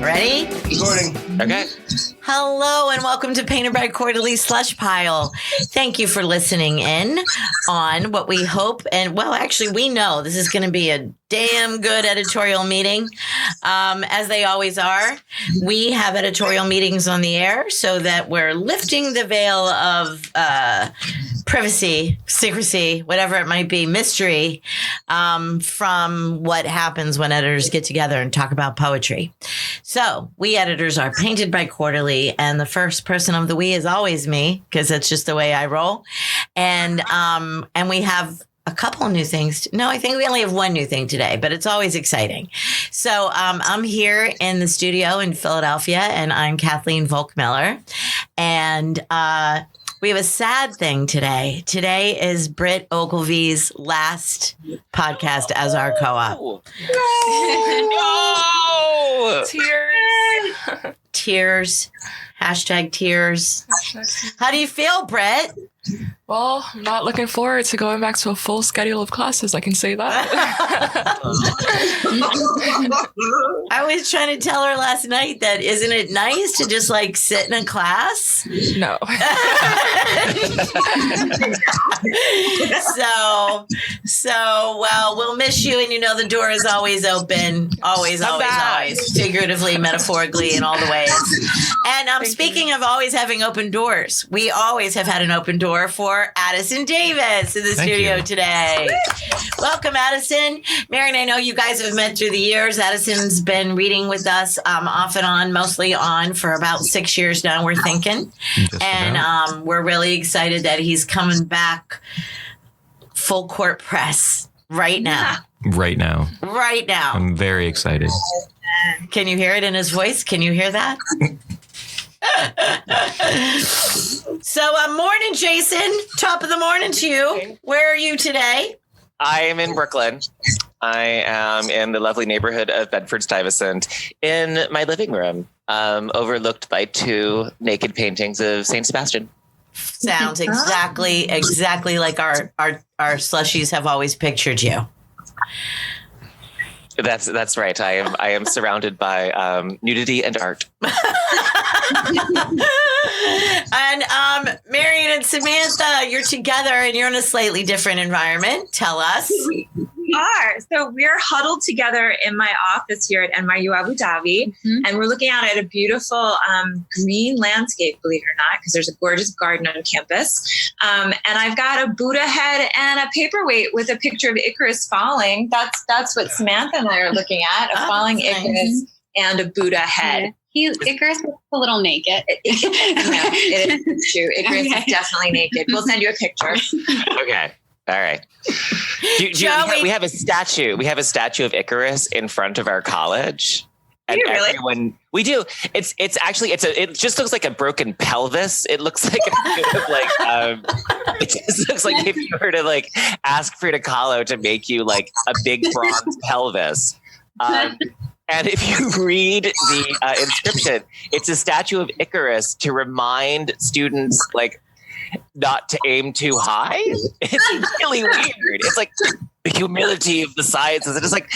Ready? Recording. Okay. Hello and welcome to Painted by Quarterly Slush Pile. Thank you for listening in on what we hope, and well, actually, we know this is going to be a damn good editorial meeting, as they always are. We have editorial meetings on the air so that we're lifting the veil of privacy, secrecy, whatever it might be, mystery, from what happens when editors get together and talk about poetry. So we editors are Painted by Quarterly, and the first person of the we is always me, because that's just the way I roll. And we have a couple of new things. No, I think we only have one new thing today, but it's always exciting. So I'm here in the studio in Philadelphia, and I'm Kathleen Volkmiller. And we have a sad thing today. Today is Britt Ogilvy's last podcast as our co-op. No! Tears. Tears. Hashtag tears. How do you feel, Britt? Well, I'm not looking forward to going back to a full schedule of classes. I can say that. I was trying to tell her last night that isn't it nice to just like sit in a class? No. So well, we'll miss you, and you know the door is always open, always, figuratively, metaphorically, in all the ways. And speaking of always having open doors, we always have had an open door for Addison Davis in the studio today. Welcome, Addison. Marion, I know you guys have met through the years. Addison's been reading with us off and on, mostly on, for about 6 years now, we're thinking. And we're really excited that he's coming back full court press right now. Right now. I'm very excited. Can you hear it in his voice? Can you hear that? So, morning, Jason. Top of the morning to you. Where are you today? I am in Brooklyn. I am in the lovely neighborhood of Bedford-Stuyvesant in my living room, overlooked by 2 naked paintings of Saint Sebastian. Sounds exactly like our slushies have always pictured you. That's right. I am surrounded by nudity and art. And Marion and Samantha, you're together and you're in a slightly different environment. Tell us. We are. So we're huddled together in my office here at NYU Abu Dhabi, and we're looking out at a beautiful green landscape, believe it or not, because there's a gorgeous garden on campus. And I've got a Buddha head and a paperweight with a picture of Icarus falling. That's what Samantha and I are looking at, a falling Icarus and a Buddha head. Icarus is a little naked. No, it is true. Icarus is definitely naked. We'll send you a picture. Okay. All right. We have a statue. We have a statue of Icarus in front of our college. And really? everyone, we do. It just looks like a broken pelvis. It looks like it just looks like if you were to like ask Frida Kahlo to make you like a big bronze pelvis. And if you read the inscription, it's a statue of Icarus to remind students like not to aim too high. It's really weird. It's like the humility of the sciences. It's like,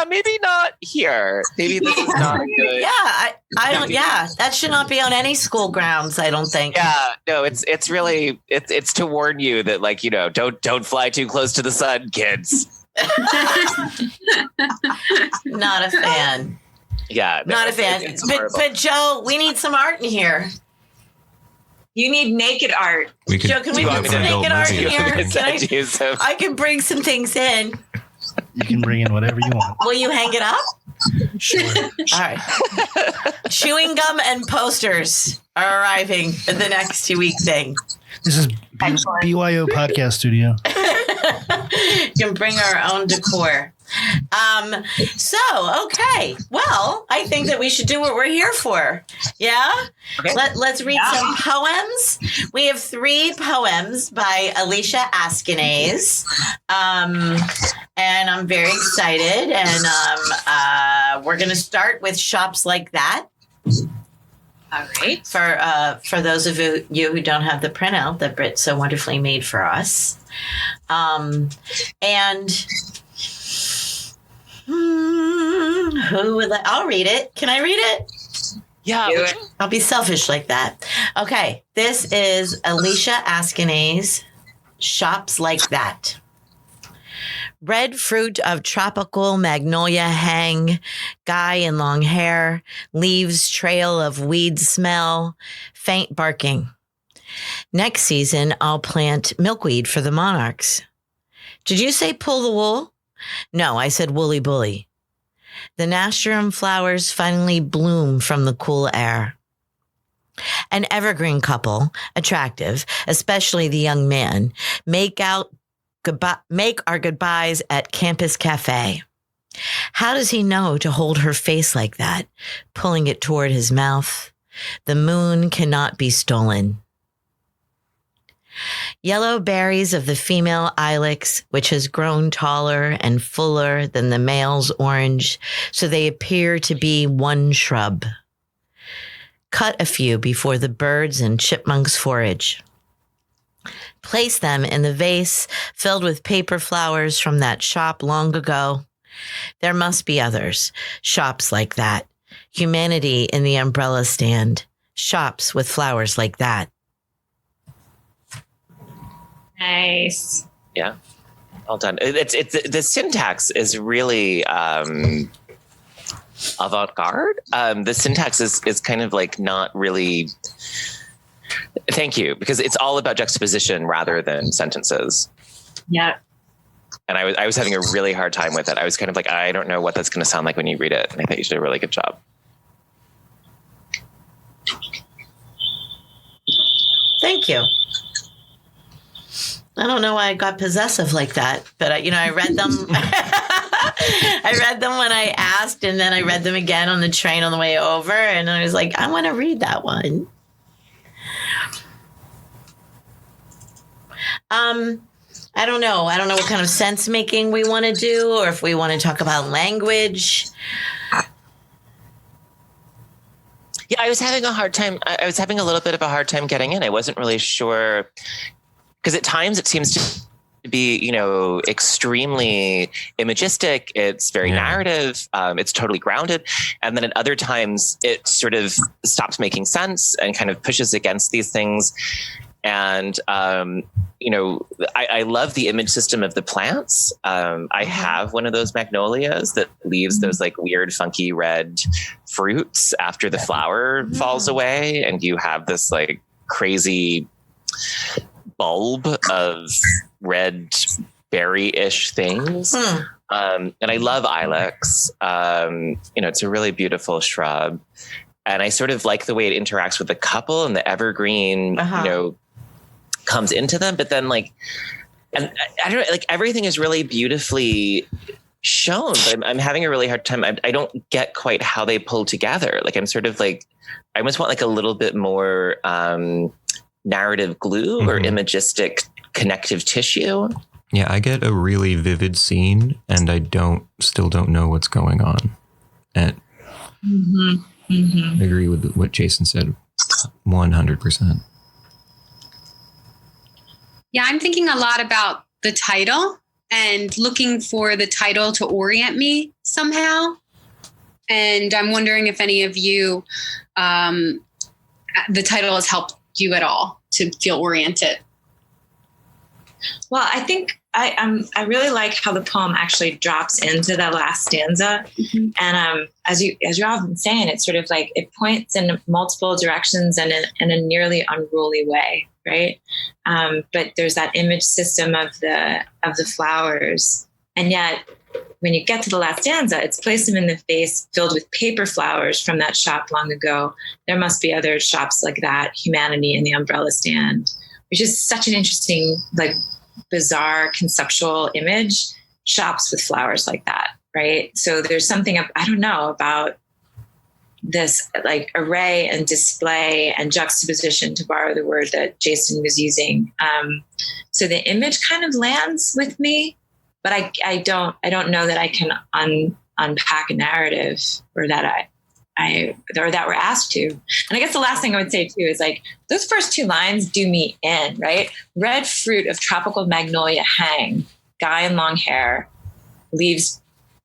maybe not here. Maybe this is not good. I don't. Yeah, that should not be on any school grounds, I don't think. Yeah, no, it's really it's to warn you that like, you know, don't fly too close to the sun, kids. Not a fan. Yeah, not a fan. But Joe, we need some art in here. You need naked art. Joe, can we put some naked art in here? I can bring some things in. You can bring in whatever you want. Will you hang it up? Sure. All right. Chewing gum and posters are arriving in the next 2-week thing. This is BYOA podcast studio. You can bring our own decor. Okay. Well, I think that we should do what we're here for. Yeah? Okay. Let's read some poems. We have 3 poems by Alicia Askenaz. And I'm very excited. And we're going to start with Shops Like That. All right. For those of you who don't have the printout that Britt so wonderfully made for us. And Who would I'll read it. Can I read it? Yeah. I'll be selfish like that. Okay. This is Alicia Askinase, Shops Like That. Red fruit of tropical magnolia hang, guy in long hair, leaves trail of weed smell, faint barking. Next season, I'll plant milkweed for the monarchs. Did you say pull the wool? No, I said woolly bully. The nasturtium flowers finally bloom from the cool air. An evergreen couple, attractive, especially the young man, make our goodbyes at Campus Cafe. How does he know to hold her face like that, pulling it toward his mouth? The moon cannot be stolen. Yellow berries of the female ilex, which has grown taller and fuller than the male's orange, so they appear to be one shrub. Cut a few before the birds and chipmunks forage. Place them in the vase filled with paper flowers from that shop long ago. There must be others, shops like that. Humanity in the umbrella stand, shops with flowers like that. Nice. Yeah. Well done. It's the syntax is really avant-garde. The syntax is kind of like not really. Thank you, because it's all about juxtaposition rather than sentences. Yeah. And I was having a really hard time with it. I was kind of like, I don't know what that's going to sound like when you read it. And I think you did a really good job. Thank you. I don't know why I got possessive like that, but I read them. I read them when I asked, and then I read them again on the train on the way over, and I was like, I want to read that one. I don't know. I don't know what kind of sense making we want to do, or if we want to talk about language. Yeah, I was having a hard time. I was having a little bit of a hard time getting in. I wasn't really sure, because at times it seems to be, extremely imagistic. It's very narrative. It's totally grounded. And then at other times it sort of stops making sense and kind of pushes against these things. And, I love the image system of the plants. I have one of those magnolias that leaves those like weird, funky red fruits after the flower falls away. And you have this like crazy bulb of red berry-ish things. And I love ilex. It's a really beautiful shrub. And I sort of like the way it interacts with the couple, and the evergreen, comes into them. But then and I don't know, everything is really beautifully shown, but I'm having a really hard time. I don't get quite how they pull together. I'm sort of I almost want a little bit more narrative glue or imagistic connective tissue. Yeah, I get a really vivid scene, and I still don't know what's going on. And I agree with what Jason said, 100%. Yeah, I'm thinking a lot about the title and looking for the title to orient me somehow. And I'm wondering if any of you, the title has helped you at all to feel oriented. Well, I think I really like how the poem actually drops into the last stanza. And as you're often saying, it's sort of it points in multiple directions and in a nearly unruly way, right? But there's that image system of the flowers. And yet when you get to the last stanza, it's placed them in the vase filled with paper flowers from that shop long ago. There must be other shops like that, humanity in the umbrella stand, which is such an interesting, bizarre conceptual image, shops with flowers like that, right? So there's something, I don't know, about this array and display and juxtaposition, to borrow the word that Jason was using. So the image kind of lands with me, but I don't know that I can unpack a narrative, or that or that we're asked to. And I guess the last thing I would say too is those first two lines do me in, right? Red fruit of tropical magnolia hang, guy in long hair, leaves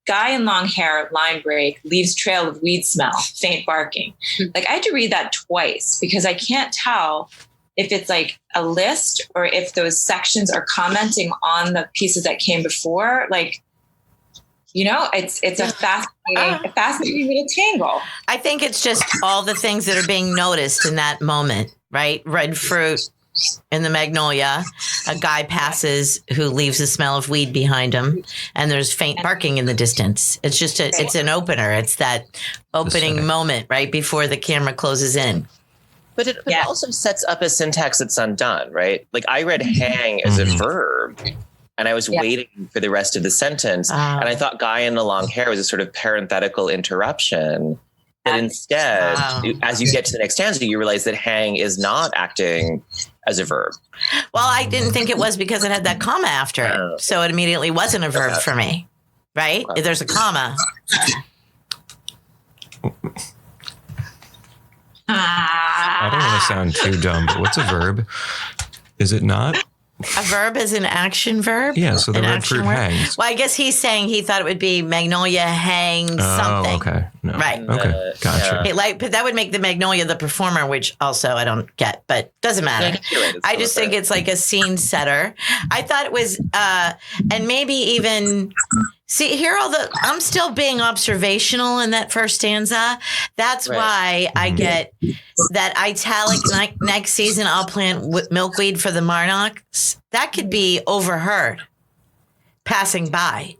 guy in long hair, line break, leaves trail of weed smell, faint barking. Like I had to read that twice because I can't tell if it's like a list or if those sections are commenting on the pieces that came before. Like, it's a fascinating little tangle. I think it's just all the things that are being noticed in that moment, right? Red fruit in the magnolia, a guy passes who leaves the smell of weed behind him, and there's faint barking in the distance. It's just it's an opener. It's that opening moment right before the camera closes in. But it also sets up a syntax that's undone, right? Like I read hang as a verb, and I was waiting for the rest of the sentence, and I thought guy in the long hair was a sort of parenthetical interruption. But instead, as you get to the next stanza, you realize that hang is not acting as a verb. Well, I didn't think it was because it had that comma after it. So it immediately wasn't a verb for me, right? If there's a comma. I don't want to sound too dumb, but what's a verb? Is it not? A verb is an action verb? Yeah, so the red fruit word. hangs. Well, I guess he's saying he thought it would be magnolia hang something. Oh, okay. No. Right. Okay, gotcha. Okay, but that would make the magnolia the performer, which also I don't get, but doesn't matter. I just think it's like a scene setter. I thought it was, and maybe even... See, I'm still being observational in that first stanza. That's why I get that italic next season I'll plant milkweed for the Marnocks. That could be overheard passing by.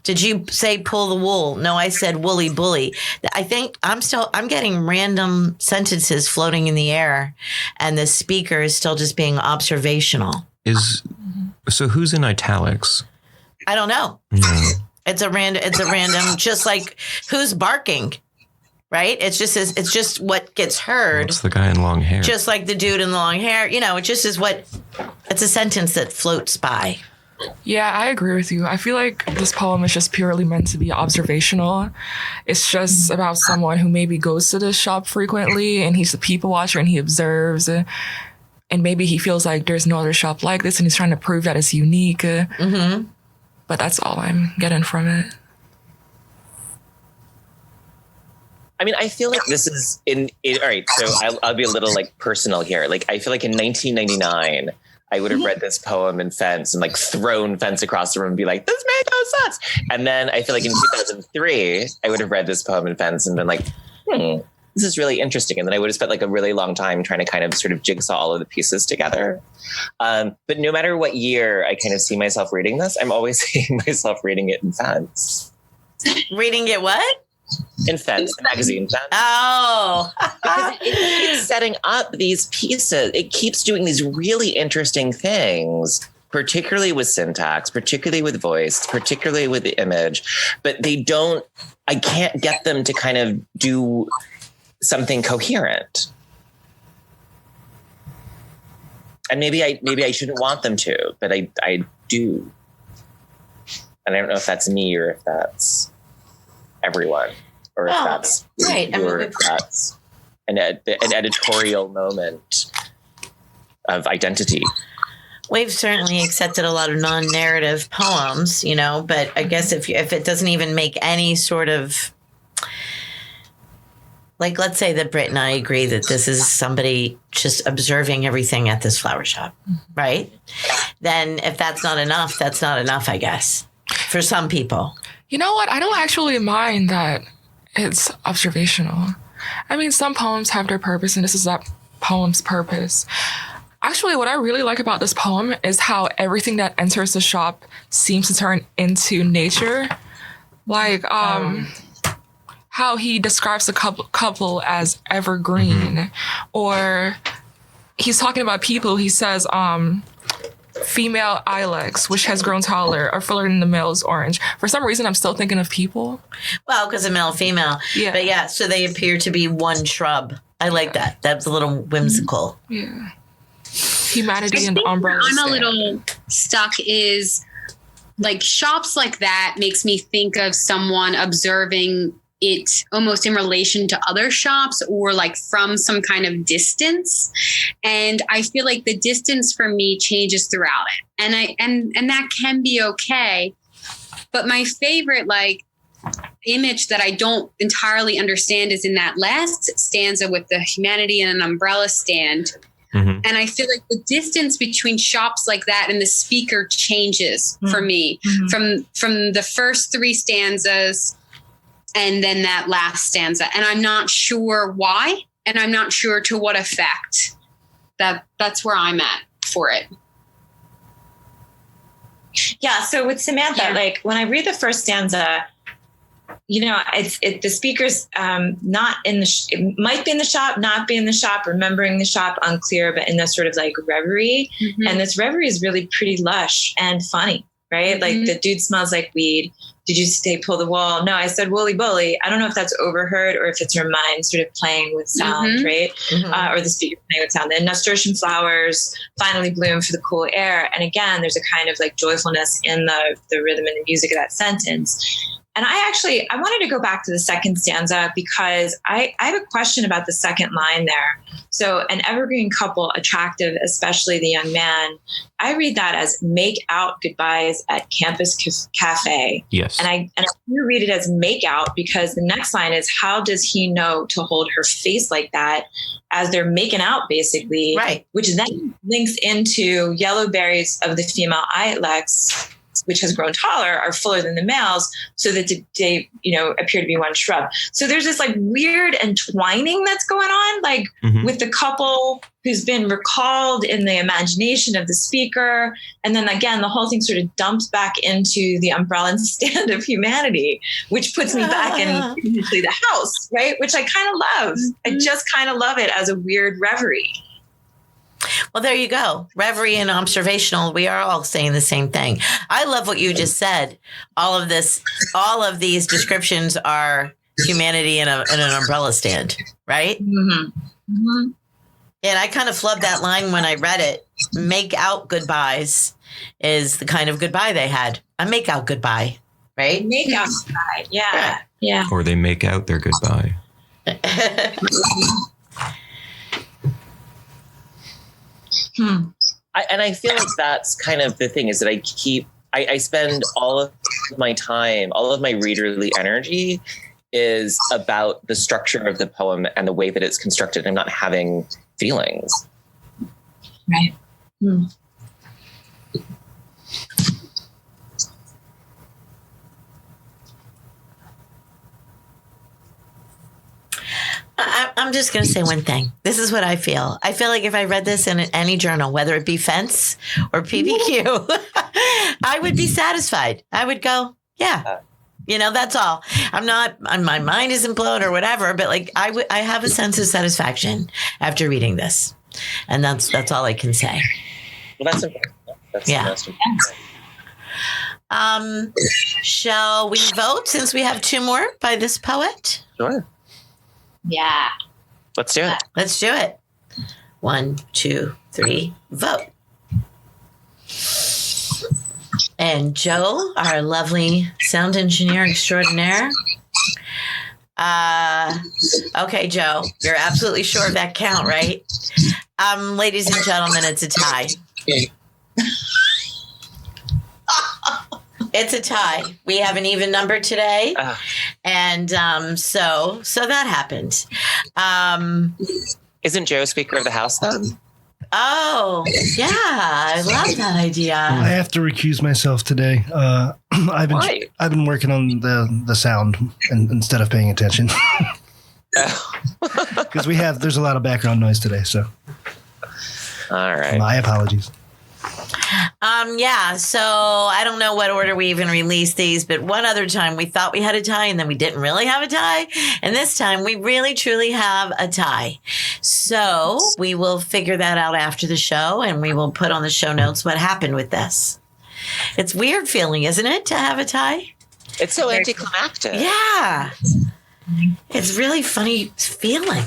Did you say pull the wool? No, I said woolly bully. I think I'm getting random sentences floating in the air, and the speaker is still just being observational. So who's in italics? I don't know. No. It's a random, just like who's barking, right? It's just what gets heard. It's the guy in long hair. Just like the dude in the long hair. It just is it's a sentence that floats by. Yeah, I agree with you. I feel like this poem is just purely meant to be observational. It's just about someone who maybe goes to the shop frequently and he's a people watcher and he observes. And maybe he feels like there's no other shop like this and he's trying to prove that it's unique. Mm-hmm. But that's all I'm getting from it. I mean, I feel like this is all right. So I'll be a little like personal here. Like, I feel like in 1999, I would have read this poem in Fence and like thrown Fence across the room and be like, this made no sense. And then I feel like in 2003, I would have read this poem in Fence and been like, this is really interesting. And then I would have spent like a really long time trying to kind of sort of jigsaw all of the pieces together. But no matter what year I kind of see myself reading this, I'm always seeing myself reading it in Fence. Reading it what? In Fence, the magazine Fence. Oh. Because it keeps setting up these pieces. It keeps doing these really interesting things, particularly with syntax, particularly with voice, particularly with the image. But I can't get them to kind of do something coherent. And maybe I shouldn't want them to, but I do. And I don't know if that's me or if that's everyone, or if that's right. or if that's an editorial moment of identity. We've certainly accepted a lot of non-narrative poems, but I guess if it doesn't even make any sort of, like, let's say that Britt and I agree that this is somebody just observing everything at this flower shop, right? Then if that's not enough, I guess, for some people. You know what? I don't actually mind that it's observational. I mean, some poems have their purpose, and this is that poem's purpose. Actually, what I really like about this poem is how everything that enters the shop seems to turn into nature. Like, how he describes the couple as evergreen, or he's talking about people. He says, female ilex, which has grown taller, are fuller than the male's orange. For some reason, I'm still thinking of people. Well, because of male, female. Yeah. But yeah, so they appear to be one shrub. I like that. That's a little whimsical. Yeah. Humanity and umbrella. I'm a little stuck is like shops like that makes me think of someone observing it almost in relation to other shops or like from some kind of distance. And I feel like the distance for me changes throughout it. And that can be okay. But my favorite like image that I don't entirely understand is in that last stanza with the humanity and an umbrella stand. Mm-hmm. And I feel like the distance between shops like that and the speaker changes for me from the first 3 stanzas and then that last stanza. And I'm not sure why, and I'm not sure to what effect. That's where I'm at for it. Yeah. So with Samantha, like when I read the first stanza, the speaker's not in it might be in the shop, not be in the shop, remembering the shop, unclear, but in this sort of like reverie. Mm-hmm. And this reverie is really pretty lush and funny, right? Mm-hmm. Like the dude smells like weed. Did you say pull the wall? No, I said woolly bully. I don't know if that's overheard or if it's her mind sort of playing with sound, right? Mm-hmm. Or the speaker playing with sound. The nasturtium flowers finally bloom for the cool air. And again, there's a kind of like joyfulness in the rhythm and the music of that sentence. And I wanted to go back to the second stanza because I have a question about the second line there. So an evergreen couple, attractive, especially the young man. I read that as make out goodbyes at campus cafe. Yes. And I do read it as make out because the next line is how does he know to hold her face like that as they're making out basically, right? Which then links into yellow berries of the female ilex, which has grown taller, are fuller than the males, so that they, appear to be one shrub. So there's this like weird entwining that's going on, like with the couple who's been recalled in the imagination of the speaker. And then again, the whole thing sort of dumps back into the umbrella and stand of humanity, which puts me back in the house, right? Which I kind of love. I just kind of love it as a weird reverie. Well, there you go. Reverie and observational. We are all saying the same thing. I love what you just said. All of these descriptions are humanity in an umbrella stand, right? Mm-hmm. Mm-hmm. And I kind of flubbed that line when I read it. Make out goodbyes is the kind of goodbye they had. A make out goodbye, right? Make out goodbye. Yeah. Yeah. Or they make out their goodbye. I feel like that's kind of the thing is that I spend all of my time, all of my readerly energy is about the structure of the poem and the way that it's constructed. I'm not having feelings. Right. Hmm. I'm just going to say one thing. This is what I feel. I feel like if I read this in any journal, whether it be Fence or PBQ, I would be satisfied. I would go, yeah, that's all. My mind isn't blown or whatever, but like I have a sense of satisfaction after reading this. And that's all I can say. Well, that's important. That's the most important. Shall we vote since we have 2 more by this poet? Sure. Yeah. Let's do it. Let's do it. 1, 2, 3, vote. And Joe, our lovely sound engineer extraordinaire. Okay, Joe, you're absolutely sure of that count, right? Ladies and gentlemen, it's a tie. It's a tie. We have an even number today. And so that happened. Isn't Joe Speaker of the House then? Oh, yeah. I love that idea. I have to recuse myself today. I've been working on the sound instead of paying attention. Because there's a lot of background noise today, so. All right. My apologies. Yeah, so I don't know what order we even released these, but one other time we thought we had a tie and then we didn't really have a tie. And this time we really, truly have a tie. So we will figure that out after the show and we will put on the show notes what happened with this. It's weird feeling, isn't it, to have a tie? It's so anticlimactic. Yeah. It's really funny feeling.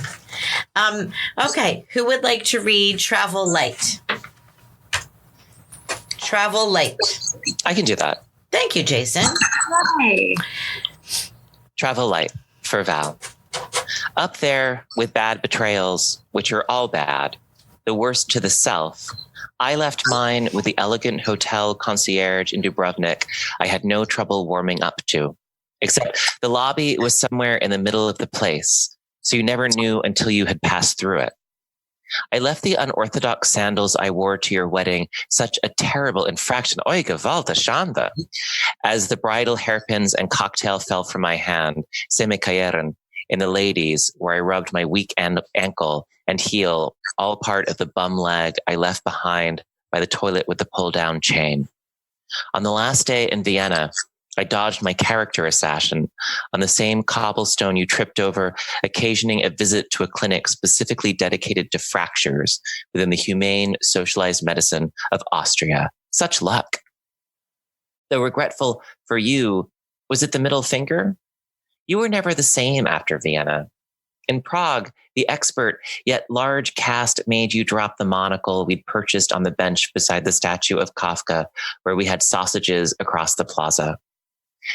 Okay, who would like to read Travel Light? Travel Light. I can do that. Thank you, Jason. Hi. Travel Light for Val. Up there with bad betrayals, which are all bad, the worst to the self, I left mine with the elegant hotel concierge in Dubrovnik I had no trouble warming up to. except the lobby was somewhere in the middle of the place, so you never knew until you had passed through it. I left the unorthodox sandals I wore to your wedding, such a terrible infraction, oi gewaltig schande, as the bridal hairpins and cocktail fell from my hand, semikayeren, in the ladies, where I rubbed my weak ankle and heel, all part of the bum leg I left behind by the toilet with the pull-down chain. On the last day in Vienna, I dodged my character assassin on the same cobblestone you tripped over, occasioning a visit to a clinic specifically dedicated to fractures within the humane socialized medicine of Austria. Such luck. Though regretful for you, was it the middle finger? You were never the same after Vienna. In Prague, the expert yet large cast made you drop the monocle we'd purchased on the bench beside the statue of Kafka, where we had sausages across the plaza.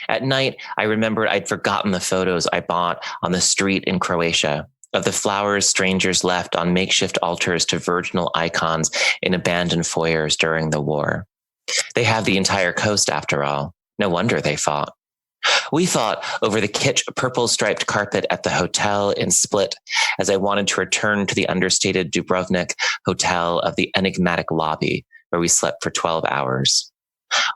At night, I remembered I'd forgotten the photos I bought on the street in Croatia of the flowers strangers left on makeshift altars to virginal icons in abandoned foyers during the war. They have the entire coast, after all. No wonder they fought. We fought over the kitsch purple-striped carpet at the hotel in Split as I wanted to return to the understated Dubrovnik hotel of the enigmatic lobby where we slept for 12 hours.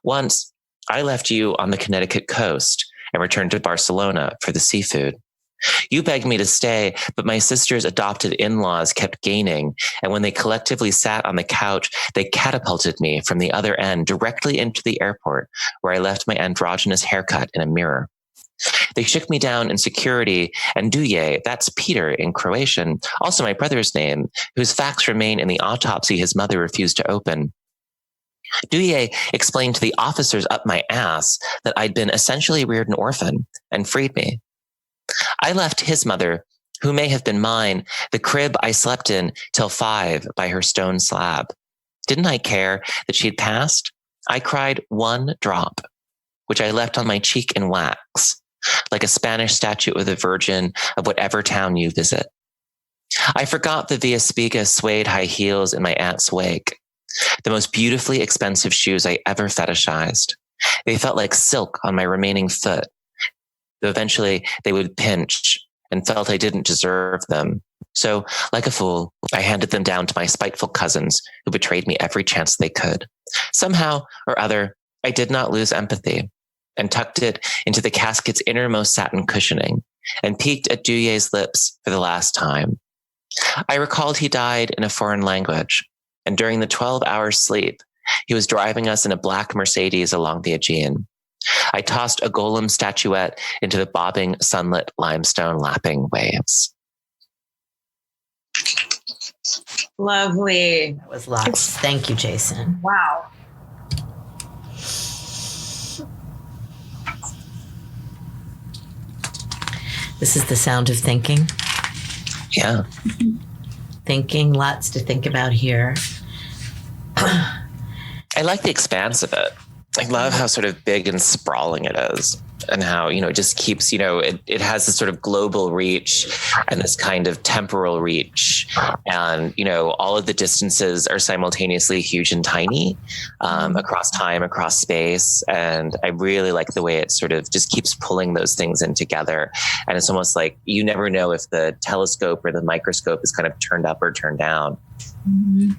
Once, I left you on the Connecticut coast and returned to Barcelona for the seafood. You begged me to stay, but my sister's adopted in-laws kept gaining, and when they collectively sat on the couch, they catapulted me from the other end directly into the airport, where I left my androgynous haircut in a mirror. They shook me down in security, and Duje, that's Peter in Croatian, also my brother's name, whose facts remain in the autopsy his mother refused to open. Duje explained to the officers up my ass that I'd been essentially reared an orphan and freed me. I left his mother, who may have been mine, the crib I slept in till 5 by her stone slab. Didn't I care that she'd passed? I cried one drop, which I left on my cheek in wax, like a Spanish statue of the Virgin of whatever town you visit. I forgot the Via Spiga suede high heels in my aunt's wake, the most beautifully expensive shoes I ever fetishized. They felt like silk on my remaining foot, though eventually they would pinch and felt I didn't deserve them. So, like a fool, I handed them down to my spiteful cousins who betrayed me every chance they could. Somehow or other, I did not lose empathy and tucked it into the casket's innermost satin cushioning and peeked at Duye's lips for the last time. I recalled he died in a foreign language, and during the 12-hour sleep, he was driving us in a black Mercedes along the Aegean. I tossed a golem statuette into the bobbing, sunlit limestone lapping waves. Lovely. That was lots. Thank you, Jason. Wow. This is the sound of thinking. Yeah. Thinking, lots to think about here. I like the expanse of it. I love how sort of big and sprawling it is, and how, it just keeps, it has this sort of global reach and this kind of temporal reach. And, all of the distances are simultaneously huge and tiny, across time, across space. And I really like the way it sort of just keeps pulling those things in together. And it's almost like you never know if the telescope or the microscope is kind of turned up or turned down. Mm-hmm.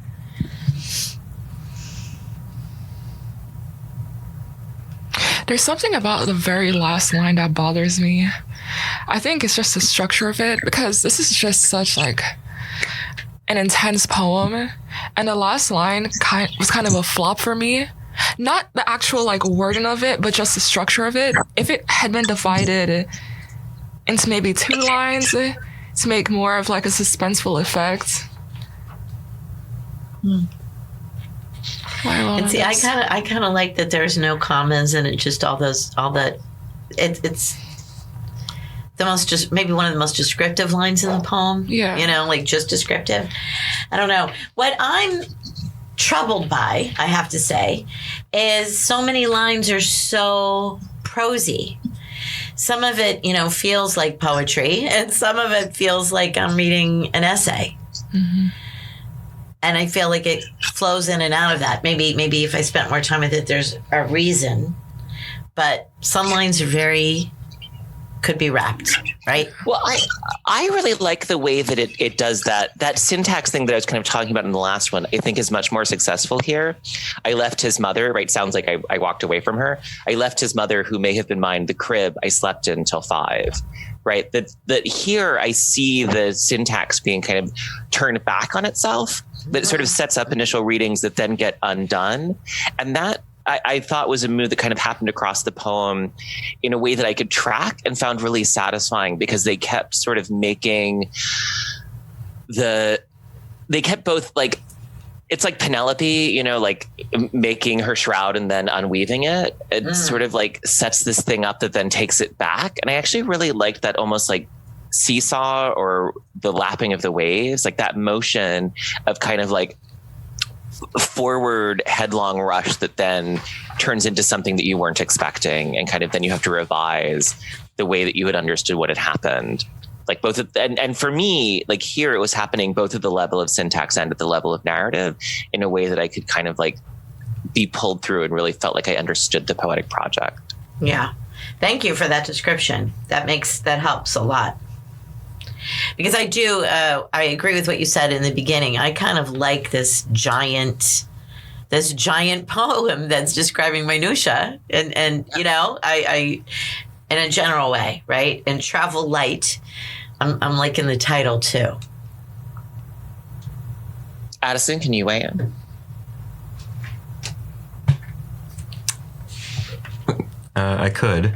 There's something about the very last line that bothers me. I think it's just the structure of it, because this is just such like an intense poem, and the last line was kind of a flop for me. Not the actual like wording of it, but just the structure of it. If it had been divided into maybe 2 lines to make more of like a suspenseful effect. And see, I kind of like that there's no commas and it just it's the most, just maybe one of the most descriptive lines in the poem. Yeah. Like just descriptive. I don't know. What I'm troubled by, I have to say, is so many lines are so prosy. Some of it, feels like poetry, and some of it feels like I'm reading an essay. Mm-hmm. And I feel like it flows in and out of that. Maybe if I spent more time with it, there's a reason. But some lines are very could be wrapped, right? Well, I really like the way that it does that syntax thing that I was kind of talking about in the last one. I think is much more successful here. I left his mother, right? Sounds like I walked away from her. I left his mother, who may have been mine, the crib I slept in till 5, right? That here I see the syntax being kind of turned back on itself, that sort of sets up initial readings that then get undone. And that I thought was a move that kind of happened across the poem in a way that I could track and found really satisfying, because they kept sort of making they kept both, like, it's like Penelope, you know, like making her shroud and then unweaving it. It sort of like sets this thing up that then takes it back. And I actually really liked that almost like seesaw or the lapping of the waves, like that motion of kind of like forward headlong rush that then turns into something that you weren't expecting, and kind of then you have to revise the way that you had understood what had happened. Like both and for me, like here it was happening both at the level of syntax and at the level of narrative in a way that I could kind of like be pulled through and really felt like I understood the poetic project. Yeah. Thank you for that description. That helps a lot. Because I agree with what you said in the beginning. I kind of like this giant poem that's describing minutia, and you know, I in a general way, right? And travel light. I'm liking the title too. Addison, can you weigh in? I could.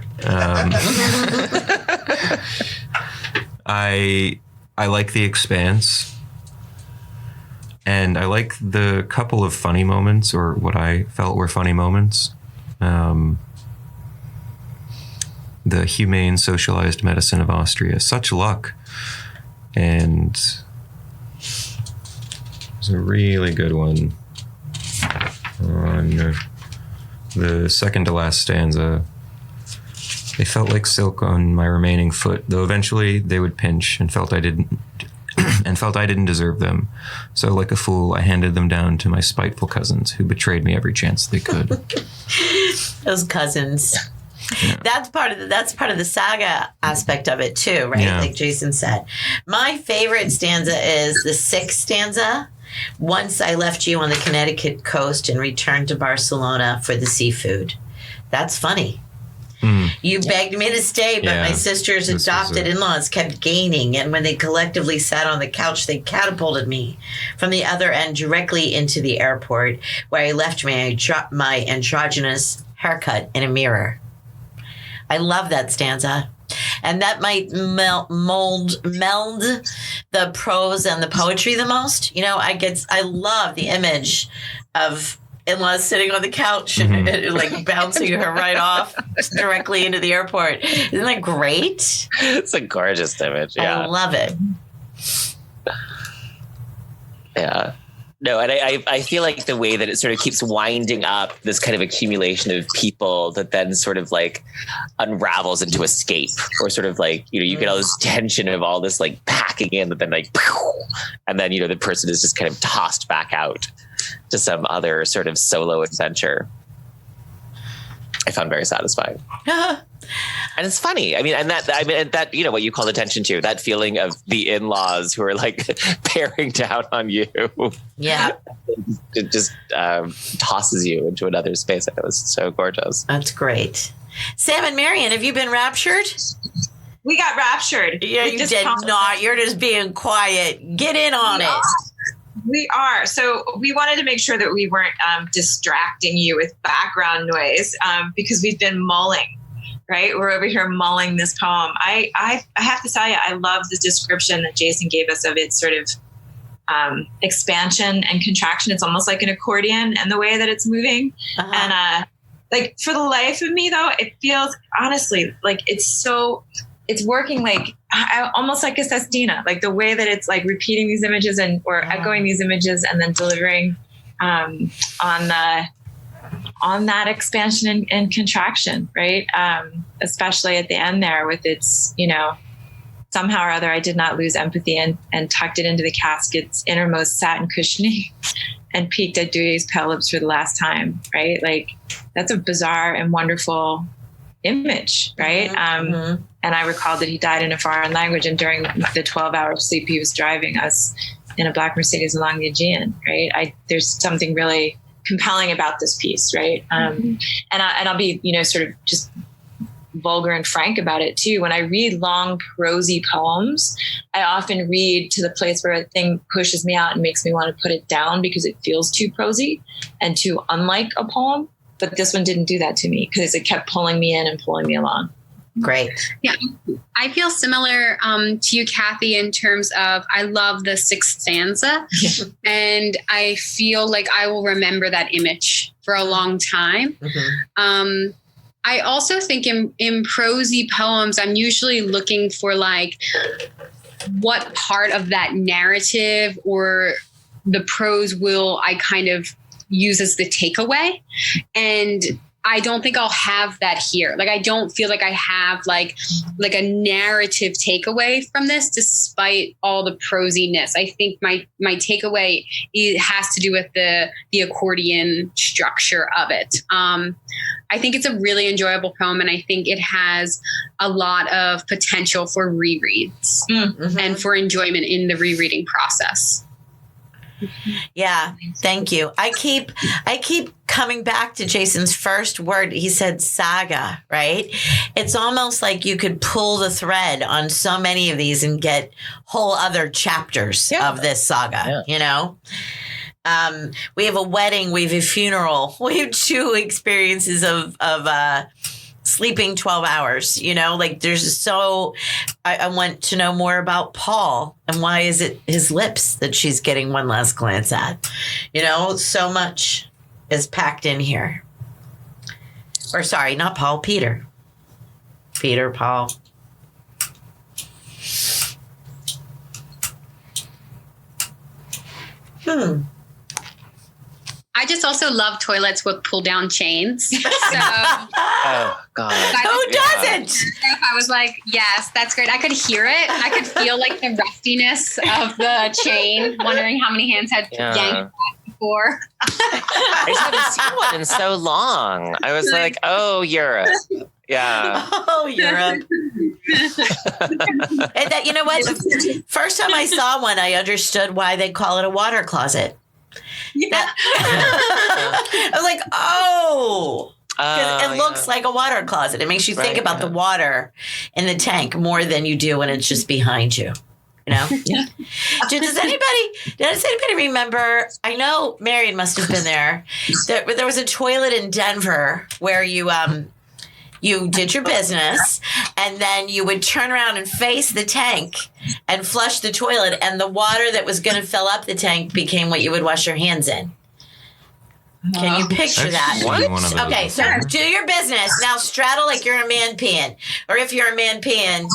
I like the expanse, and I like the couple of funny moments, or what I felt were funny moments. The humane socialized medicine of Austria, such luck, and it's a really good one on the second to last stanza. They felt like silk on my remaining foot, though eventually they would pinch, and felt I didn't deserve them. So like a fool, I handed them down to my spiteful cousins, who betrayed me every chance they could. Those cousins. Yeah. That's part of the saga aspect of it too, right? Yeah. Like Jason said. My favorite stanza is the 6th stanza. Once I left you on the Connecticut coast and returned to Barcelona for the seafood. That's funny. You begged me to stay, but my sister's adopted in-laws kept gaining, and when they collectively sat on the couch, they catapulted me from the other end directly into the airport, where I left my androgynous haircut in a mirror. I love that stanza. And that might meld the prose and the poetry the most. You know, I love the image of in-laws sitting on the couch and like bouncing her right off directly into the airport. Isn't that great? It's a gorgeous image. Yeah. I love it. Yeah. No, and I feel like the way that it sort of keeps winding up this kind of accumulation of people that then sort of like unravels into escape, or sort of like, you know, you get all this tension of all this like packing in, that then like, and then, you know, the person is just kind of tossed back out to some other sort of solo adventure. I found very satisfying. And it's funny. I mean, that, you know, what you call attention to, that feeling of the in-laws who are like bearing down on you. Yeah. It just tosses you into another space. I thought it was so gorgeous. That's great. Sam and Marion, have you been raptured? We got raptured. Yeah, you did not. You're just being quiet. Get in on it. We are. So we wanted to make sure that we weren't distracting you with background noise because we've been mulling, right? We're over here mulling this poem. I have to tell you, I love the description that Jason gave us of its sort of expansion and contraction. It's almost like an accordion and the way that it's moving. Uh-huh. And like for the life of me, though, it feels honestly like it's working like almost like a sestina, like the way that it's like repeating these images or echoing these images and then delivering on that expansion and contraction, right? Especially at the end there with its, you know, somehow or other, I did not lose empathy and tucked it into the casket's innermost satin cushioning and peeked at Dewey's pale lips for the last time, right? Like that's a bizarre and wonderful image, right? And I recalled that he died in a foreign language, and during the 12-hour sleep he was driving us in a black Mercedes along the Aegean, right? There's something really compelling about this piece, right? And I'll be, sort of just vulgar and frank about it too. When I read long prosy poems, I often read to the place where a thing pushes me out and makes me want to put it down because it feels too prosy and too unlike a poem. But this one didn't do that to me because it kept pulling me in and pulling me along. Great. Yeah, I feel similar to you, Kathy, in terms of I love the sixth stanza, and I feel like I will remember that image for a long time. I also think in prosy poems, I'm usually looking for like what part of that narrative or the prose will I kind of use as the takeaway. And I don't think I'll have that here. Like, I don't feel like I have like a narrative takeaway from this, despite all the prosiness. I think my takeaway has to do with the accordion structure of it. I think it's a really enjoyable poem, and I think it has a lot of potential for rereads and for enjoyment in the rereading process. Yeah, thank you. I keep coming back to Jason's first word. He said saga, right? It's almost like you could pull the thread on so many of these and get whole other chapters of this saga, We have a wedding, we have a funeral, we have two experiences of sleeping 12 hours, like there's so, I want to know more about Paul and why is it his lips that she's getting one last glance at, so much is packed in here. Or sorry, not Paul, Peter, Paul. I just also love toilets with pull down chains. So, oh God, who doesn't? I was like, yes, that's great. I could hear it. I could feel like the rustiness of the chain. Wondering how many hands had yanked that before. I just haven't seen one in so long. I was like, oh, Europe. Yeah. Oh, Europe. And that, you know what? The first time I saw one, I understood why they call it a water closet. I was like, because it looks like a water closet. It makes you think about the water in the tank more than you do when it's just behind you. Does anybody remember? I know Marion must have been there. There was a toilet in Denver where you did your business, and then you would turn around and face the tank and flush the toilet, and the water that was going to fill up the tank became what you would wash your hands in. Can you picture that? What? Okay, so do your business. Now straddle like you're a man peeing. Or if you're a man peeing,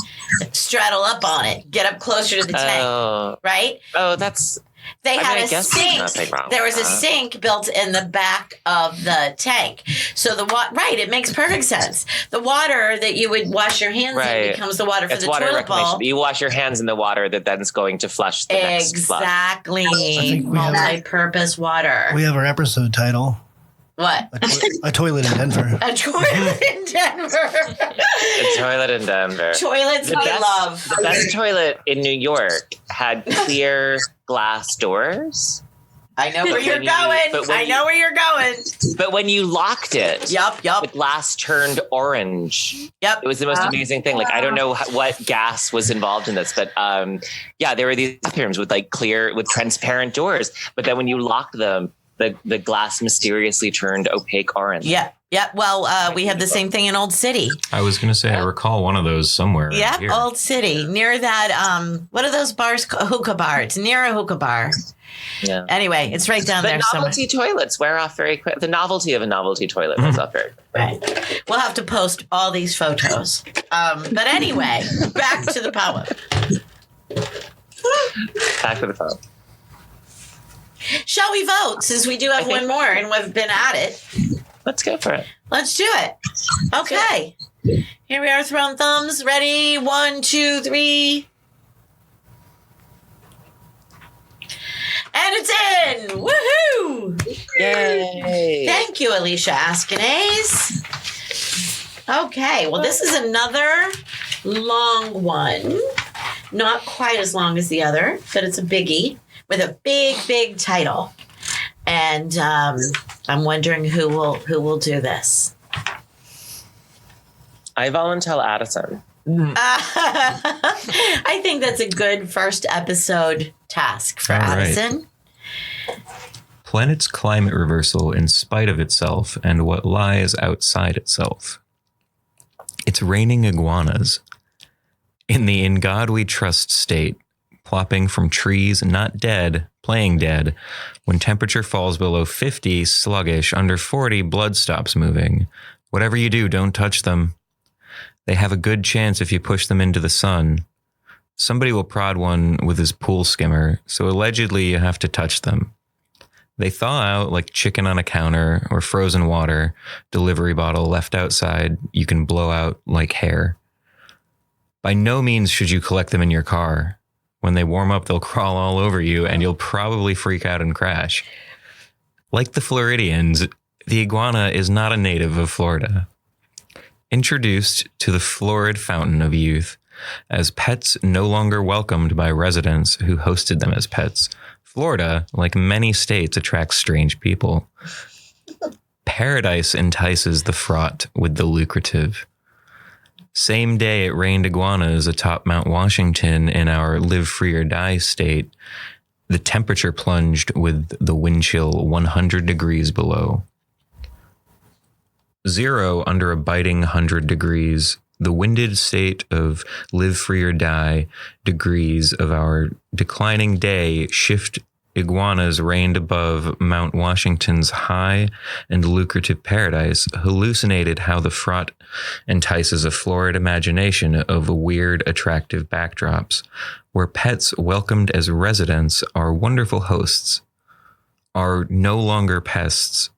straddle up on it. Get up closer to the tank. Right? Oh, that's... They had a sink. There was a sink built in the back of the tank. So it makes perfect sense. The water that you would wash your hands in becomes the water for the toilet bowl. You wash your hands in the water that then's going to flush the next flush. Exactly. Multi-purpose water. We have our episode title. What? A toilet in Denver. A toilet in Denver. A toilet in Denver. Toilets we love. The best toilet in New York had clear glass doors. I know where you're going. But when you locked it, Yup. the glass turned orange. Yep. It was the most amazing thing. Like, I don't know what gas was involved in this, but there were these bathrooms with with transparent doors. But then when you locked them, the glass mysteriously turned opaque orange. Yeah. Well, we have the same thing in Old City. I was going to say, I recall one of those somewhere. Yeah, here. Old City. Near that, what are those bars? Hookah bar. It's near a hookah bar. Yeah. Anyway, it's right down there somewhere. The novelty toilets wear off very quick. The novelty of a novelty toilet wears off very quick. Right. We'll have to post all these photos. But anyway, back to the poem. Back to the poem. Shall we vote, since we do have one more and we've been at it? Let's go for it. Let's do it. Okay. Here we are, throwing thumbs. Ready? 1, 2, 3. And it's in! Woohoo! Yay! Thank you, Alicia Askenaz. Okay, well, this is another long one. Not quite as long as the other, but it's a biggie with a big title. And I'm wondering who will do this. I volunteer Addison. I think that's a good first episode task for Addison. Planet's climate reversal in spite of itself and what lies outside itself. It's raining iguanas. In the in God we trust state, plopping from trees, not dead, playing dead. When temperature falls below 50, sluggish, under 40, blood stops moving. Whatever you do, don't touch them. They have a good chance if you push them into the sun. Somebody will prod one with his pool skimmer, so allegedly you have to touch them. They thaw out like chicken on a counter or frozen water, delivery bottle left outside, you can blow out like hair. By no means should you collect them in your car. When they warm up, they'll crawl all over you and you'll probably freak out and crash. Like the Floridians, the iguana is not a native of Florida. Introduced to the florid fountain of youth, as pets no longer welcomed by residents who hosted them as pets, Florida, like many states, attracts strange people. Paradise entices the fraught with the lucrative. Same day it rained iguanas atop Mount Washington in our live free or die state, the temperature plunged with the wind chill 100 degrees below. 0 under a biting 100 degrees, the winded state of live free or die degrees of our declining day shift iguanas reigned above Mount Washington's high and lucrative paradise hallucinated how the fraught entices a florid imagination of weird, attractive backdrops, where pets welcomed as residents are wonderful hosts, are no longer pests.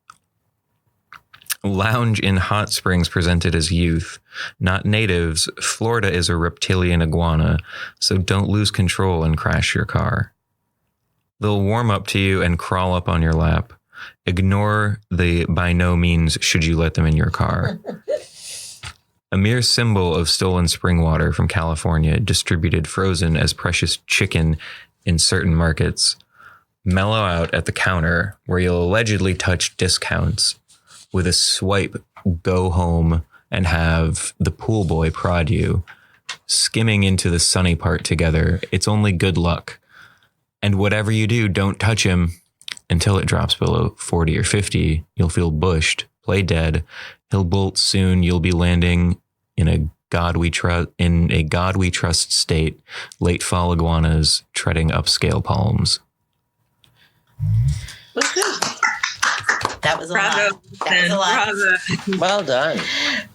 Lounge in hot springs presented as youth, not natives. Florida is a reptilian iguana, so don't lose control and crash your car. They'll warm up to you and crawl up on your lap. Ignore the by no means should you let them in your car. A mere symbol of stolen spring water from California, distributed frozen as precious chicken in certain markets. Mellow out at the counter where you'll allegedly touch discounts. With a swipe, go home and have the pool boy prod you. Skimming into the sunny part together, it's only good luck. And whatever you do, don't touch him until it drops below 40 or 50. You'll feel bushed, play dead. He'll bolt soon. You'll be landing in a God we trust state. Late fall iguanas treading upscale palms. That was a lot. That was a lot. Bravo. Well done.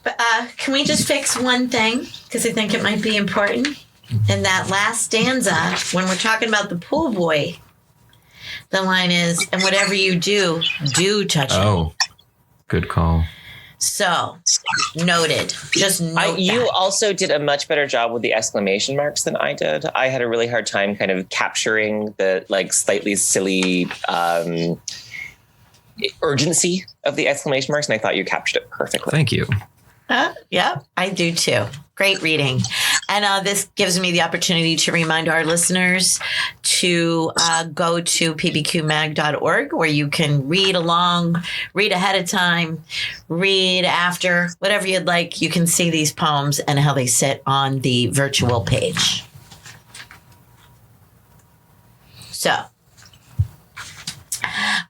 But can we just fix one thing? Because I think it might be important. In that last stanza, when we're talking about the pool boy, the line is, and whatever you do touch him. Oh, good call. So, noted. Just note You that. also did a much better job with the exclamation marks than I did. I had a really hard time kind of capturing the like slightly silly urgency of the exclamation marks, and I thought you captured it perfectly. Thank you. Yeah, I do too. Great reading. And this gives me the opportunity to remind our listeners to go to pbqmag.org, where you can read along, read ahead of time, read after, whatever you'd like. You can see these poems and how they sit on the virtual page. So,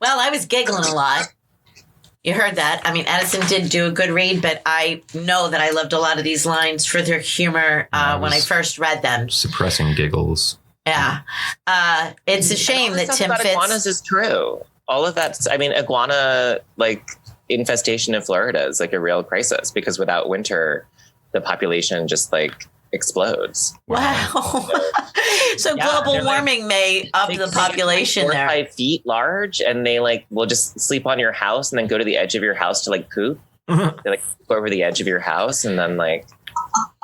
well, I was giggling a lot. You heard that. I mean, Addison did do a good read, but I know that I loved a lot of these lines for their humor when I first read them. Suppressing giggles. Yeah. It's a shame that Tim Fitz... iguanas is true. All of that, I mean, iguana, like, infestation in Florida is like a real crisis, because without winter, the population just, like, explodes. Wow. So global warming may up the population there. 5 feet large, and they like will just sleep on your house and then go to the edge of your house to like poop. They like go over the edge of your house and then like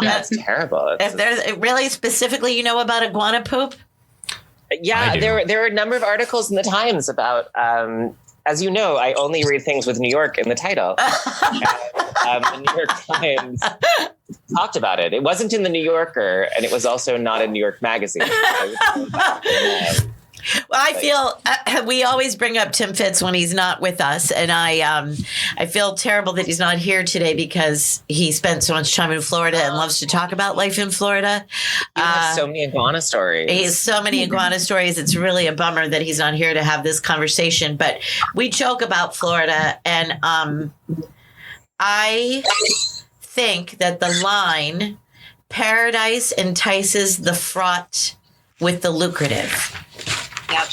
that's terrible. If there's really specifically, you know about iguana poop? Yeah, there are a number of articles in the Times about as you know, I only read things with New York in the title. And, the New York Times talked about it. It wasn't in the New Yorker, and it was also not in New York Magazine. Well, I feel we always bring up Tim Fitz when he's not with us, and I feel terrible that he's not here today because he spent so much time in Florida and loves to talk about life in Florida. He has so many iguana stories. He has so many iguana stories. It's really a bummer that he's not here to have this conversation. But we joke about Florida, and I think that the line "Paradise entices the fraught with the lucrative." Yep.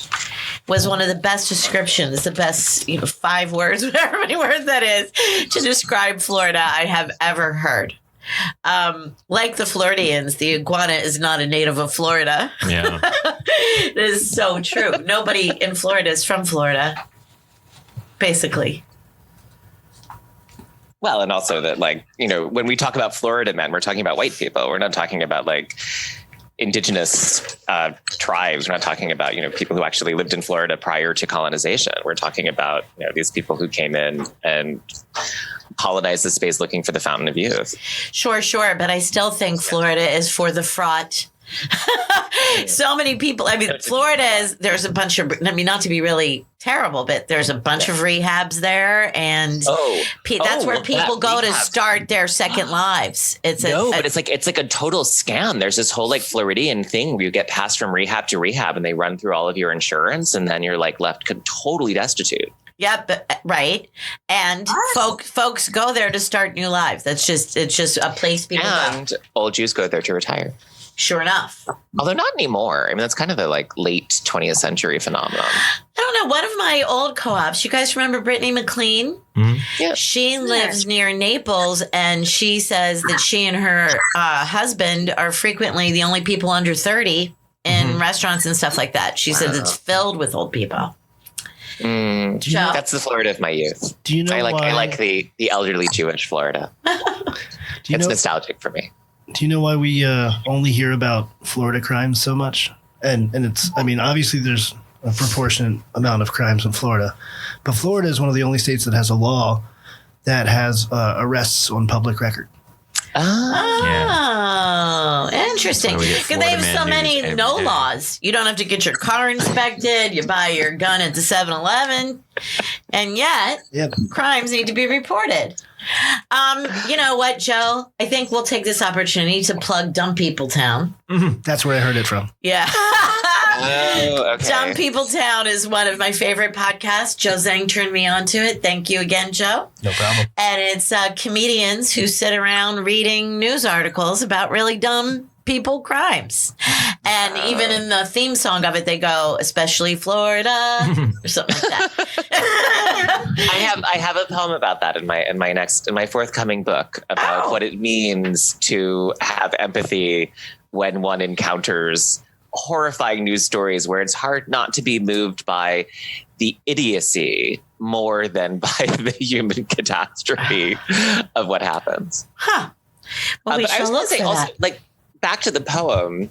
Was one of the best descriptions, the best 5 words, whatever many words that is, to describe Florida I have ever heard. Like the Floridians, the iguana is not a native of Florida. Yeah. It is so true. Nobody in Florida is from Florida, basically. Well, and also that, when we talk about Florida men, we're talking about white people. We're not talking about indigenous tribes. We're not talking about, people who actually lived in Florida prior to colonization. We're talking about, these people who came in and colonized the space looking for the fountain of youth. Sure. But I still think Florida is for the fraught. So many people. I mean, Florida is, there's a bunch of, not to be really terrible, but there's a bunch of rehabs there. And that's where people go to start their second lives. But it's like a total scam. There's this whole Floridian thing where you get passed from rehab to rehab and they run through all of your insurance and then you're left totally destitute. Yep, right. And folks go there to start new lives. It's just a place people go. And old Jews go there to retire. Sure enough. Although not anymore. I mean, that's kind of the late 20th century phenomenon. I don't know. One of my old co-ops, you guys remember Brittany McLean? Mm-hmm. Yeah. She lives near Naples, and she says that she and her husband are frequently the only people under 30 in restaurants and stuff like that. She says it's filled with old people. That's the Florida of my youth. Do you know I like the elderly Jewish Florida. It's nostalgic for me. Do you know why we only hear about Florida crimes so much? And it's, obviously there's a proportionate amount of crimes in Florida, but Florida is one of the only states that has a law that has arrests on public record. Oh, interesting. Because they have so many no laws. You don't have to get your car inspected. You buy your gun at the 7-Eleven. And yet, crimes need to be reported. You know what, Joe? I think we'll take this opportunity to plug Dumb People Town. Mm-hmm. That's where I heard it from. Yeah. Okay. Dumb People Town is one of my favorite podcasts. Joe Zhang turned me on to it. Thank you again, Joe. No problem. And it's comedians who sit around reading news articles about really dumb people crimes. And even in the theme song of it, they go, especially Florida, or something like that. I have a poem about that in my forthcoming book about what it means to have empathy when one encounters horrifying news stories where it's hard not to be moved by the idiocy more than by the human catastrophe of what happens. Huh. Well, we shall look for that. Back to the poem.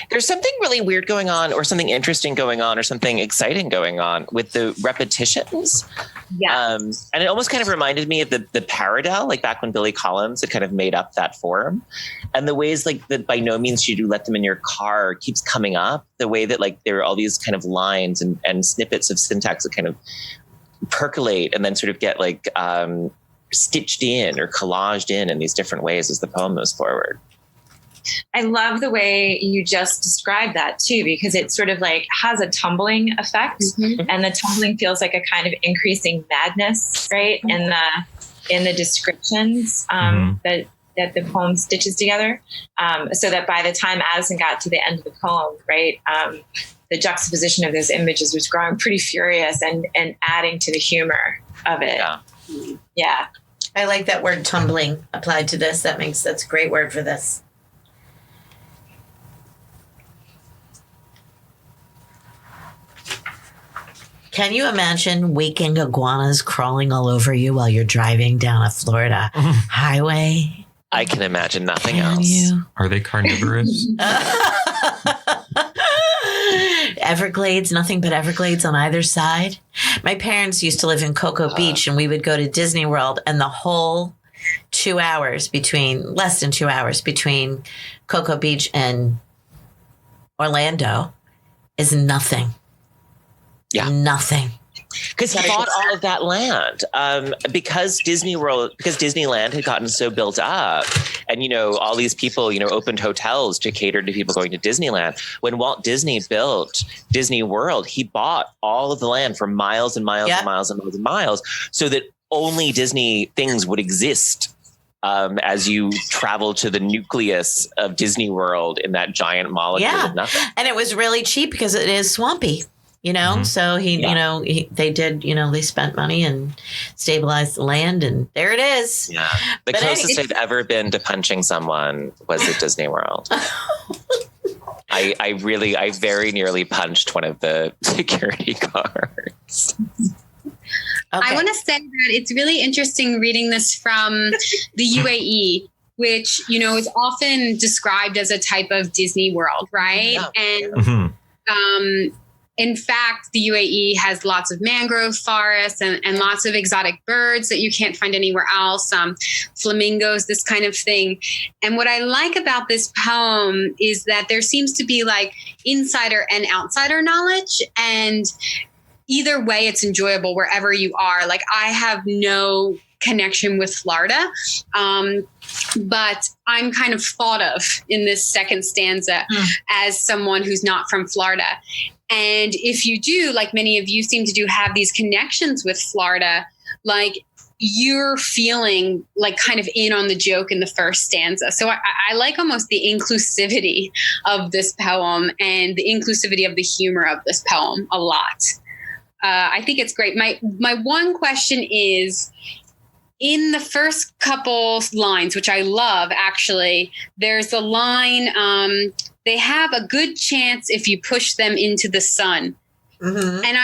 There's something really weird going on, or something interesting going on, or something exciting going on with the repetitions. Yeah. And it almost kind of reminded me of the paradel, back when Billy Collins had kind of made up that form. And the ways that by no means should you let them in your car keeps coming up. The way that there are all these kind of lines and snippets of syntax that kind of percolate and then sort of get stitched in or collaged in these different ways as the poem moves forward. I love the way you just described that too, because it sort of has a tumbling effect, and the tumbling feels like a kind of increasing madness, right? In the descriptions that the poem stitches together, so that by the time Addison got to the end of the poem, right, the juxtaposition of those images was growing pretty furious and adding to the humor of it. Yeah. I like that word tumbling applied to this. That's a great word for this. Can you imagine waking iguanas crawling all over you while you're driving down a Florida highway? I can imagine nothing else. Are they carnivorous? Everglades, nothing but Everglades on either side. My parents used to live in Cocoa Beach, and we would go to Disney World, and the whole less than 2 hours between Cocoa Beach and Orlando is nothing. Yeah. Nothing. Because he bought all of that land because Disneyland had gotten so built up, and all these people opened hotels to cater to people going to Disneyland. When Walt Disney built Disney World, he bought all of the land for miles and miles and miles and miles and miles, so that only Disney things would exist as you travel to the nucleus of Disney World in that giant molecule of nothing. And it was really cheap because it is swampy. So they spent money and stabilized the land, and there it is. Yeah. The closest I've ever been to punching someone was at Disney World. I very nearly punched one of the security guards. Okay. I want to say that it's really interesting reading this from the UAE, which, is often described as a type of Disney World, right? Yeah. And, in fact, the UAE has lots of mangrove forests and lots of exotic birds that you can't find anywhere else, flamingos, this kind of thing. And what I like about this poem is that there seems to be like insider and outsider knowledge. And either way, it's enjoyable wherever you are. Like, I have no connection with Florida, but I'm kind of thought of in this second stanza as someone who's not from Florida. And if you do, like many of you seem to do, have these connections with Florida, like you're feeling like kind of in on the joke in the first stanza. So I like almost the inclusivity of this poem and the inclusivity of the humor of this poem a lot. I think it's great. My one question is, in the first couple lines, which I love, actually, there's a line, they have a good chance if you push them into the sun. Mm-hmm. And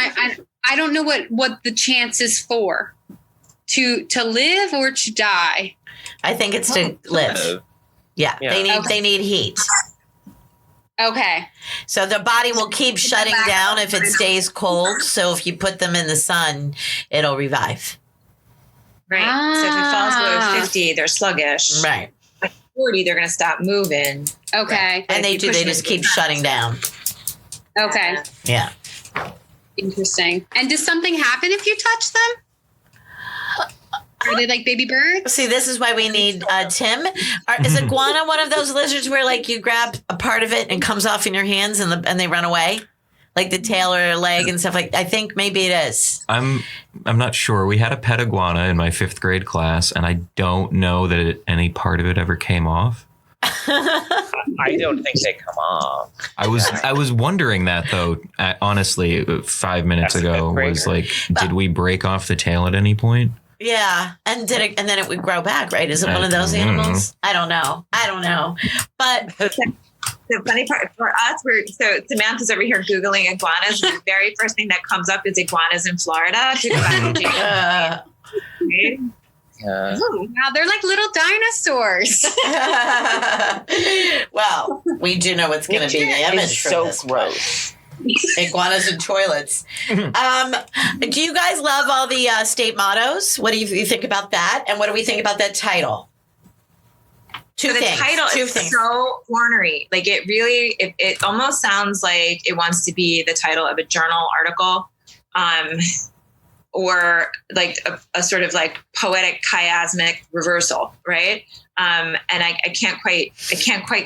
I don't know what the chance is for. To live or to die? I think it's to live. Yeah. They need heat. Okay. So the body will keep shutting down if it stays cold. So if you put them in the sun, it'll revive. Right. So if it falls below 50, they're sluggish. Right. At 40, they're going to stop moving. Okay. Right. And they just keep shutting down. Okay. Yeah. Interesting. And does something happen if you touch them? Are they like baby birds? See, this is why we need Tim. Is iguana one of those lizards where like you grab a part of it and it comes off in your hands and they run away? Like the tail or leg and stuff like. I think maybe it is. I'm not sure. We had a pet iguana in my 5th grade class, and I don't know that any part of it ever came off. I don't think they come off. I was wondering that though. Honestly, 5 minutes ago was like, did we break off the tail at any point? Yeah, and then it would grow back, right? Is it one of those animals? I don't know. But the funny part for us, so Samantha's over here Googling iguanas. And the very first thing that comes up is iguanas in Florida. To go back to Wow, they're like little dinosaurs. Well, we do know what's going to be the image from so this gross. Iguanas and toilets. Do you guys love all the state mottos? What do you think about that? And what do we think about that title? Two things. Title is so ornery. Like it almost sounds like it wants to be the title of a journal article, or like a sort of like poetic chiasmic reversal, right? And I can't quite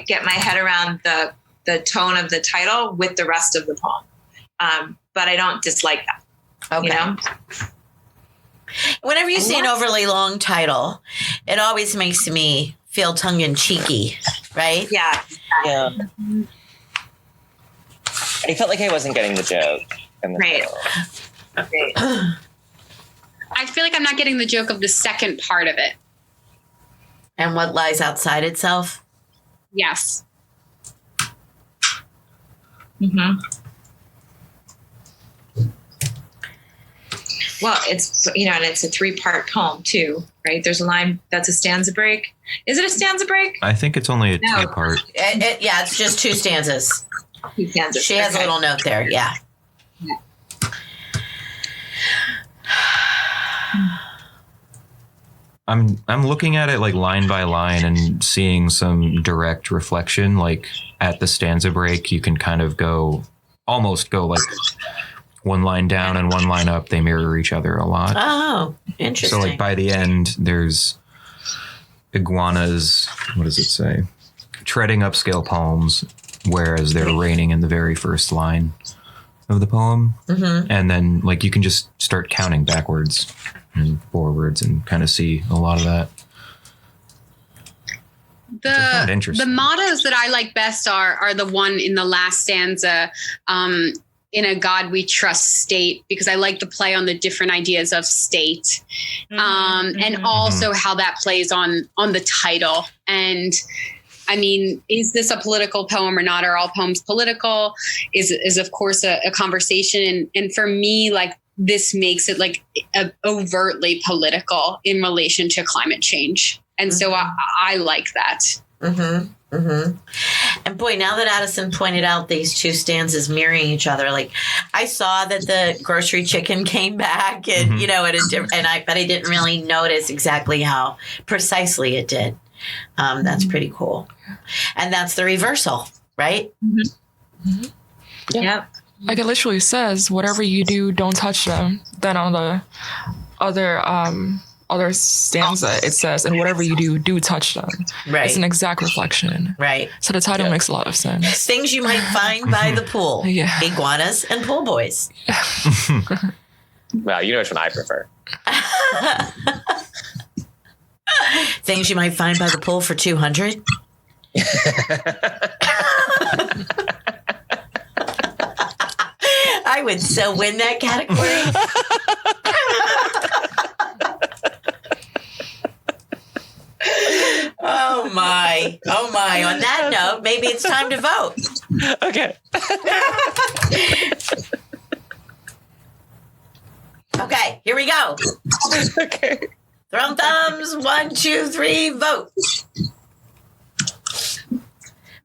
get my head around the tone of the title with the rest of the poem. But I don't dislike that. Okay. You know? Whenever you see an overly long title, it always makes me feel tongue-in-cheeky, right? Yeah. Yeah. I felt like I wasn't getting the joke. Right. Okay. I feel like I'm not getting the joke of the second part of it. And what lies outside itself? Yes. Mm-hmm. Well, it's, and it's a 3-part poem too, right? There's a line that's a stanza break. Is it a stanza break? I think it's only a 2-part. Yeah, it's just 2 stanzas. 2 stanzas. She has a little note there. Yeah. I'm looking at it like line by line and seeing some direct reflection. Like at the stanza break, you can kind of almost go like one line down and one line up. They mirror each other a lot. Oh, interesting. So like by the end, there's iguanas, what does it say? Treading upscale poems, whereas they're raining in the very first line of the poem. Mm-hmm. And then like you can just start counting backwards and forwards and kind of see a lot of that. The mottos that I like best are the one in the last stanza, in a God we trust state, because I like the play on the different ideas of state, and also how that plays on the title. And I mean, is this a political poem or not? Are all poems political? Is of course a conversation. And for me, like this makes it like overtly political in relation to climate change. And so I like that. Mm-hmm. Mm-hmm. And boy, now that Addison pointed out these two stanzas mirroring each other, like I saw that the grocery chicken came back, and you know, but I didn't really notice exactly how precisely it did. That's pretty cool, and that's the reversal, right? Mm-hmm. Mm-hmm. Yep. Like it literally says, "Whatever you do, don't touch them." Then on the other stanza, it says, "And whatever you do, do touch them." Right. It's an exact reflection. Right. So the title makes a lot of sense. Things you might find by the pool. Yeah. Iguanas and pool boys. Well, you know which one I prefer. Things you might find by the pool for 200. I would so win that category. Oh my. On that note, maybe it's time to vote. Okay. Okay, here we go. Okay. Throw thumbs. 1, 2, 3, vote.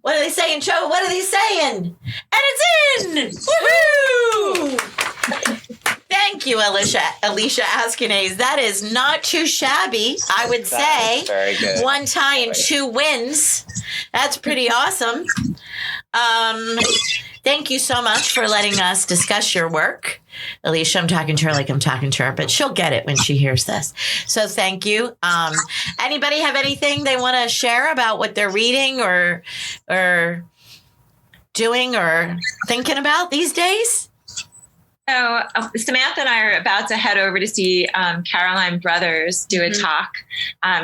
What are they saying, Cho? What are they saying? And it's in! Woohoo! Thank you, Alicia Askenaze. That is not too shabby, I would say. Very good. 1 tie and 2 wins. That's pretty awesome. Thank you so much for letting us discuss your work. Alicia, I'm talking to her like I'm talking to her, but she'll get it when she hears this. So thank you. Anybody have anything they want to share about what they're reading or doing or thinking about these days? So Samantha and I are about to head over to see Caroline Brothers do a talk.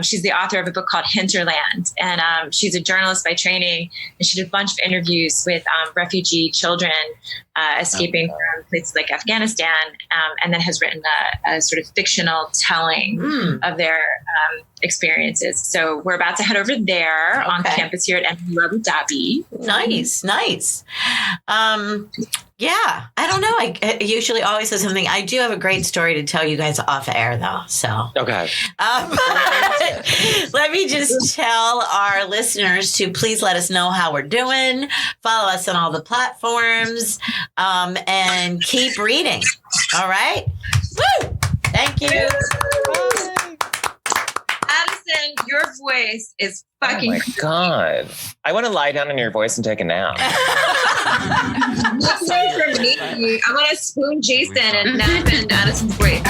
She's the author of a book called Hinterland, and she's a journalist by training, and she did a bunch of interviews with refugee children escaping from places like Afghanistan, and then has written a sort of fictional telling of their experiences. So we're about to head over there on campus here at MU Abu Dhabi. Nice. Yeah, I don't know. I usually always say something. I do have a great story to tell you guys off air, though. So Okay. Let me just tell our listeners to please let us know how we're doing. Follow us on all the platforms, and keep reading. All right. Woo! Thank you. Addison, your voice is fucking. Oh my God. I want to lie down in your voice and take a nap. That's for me. I want to spoon Jason and nap in Addison's voice.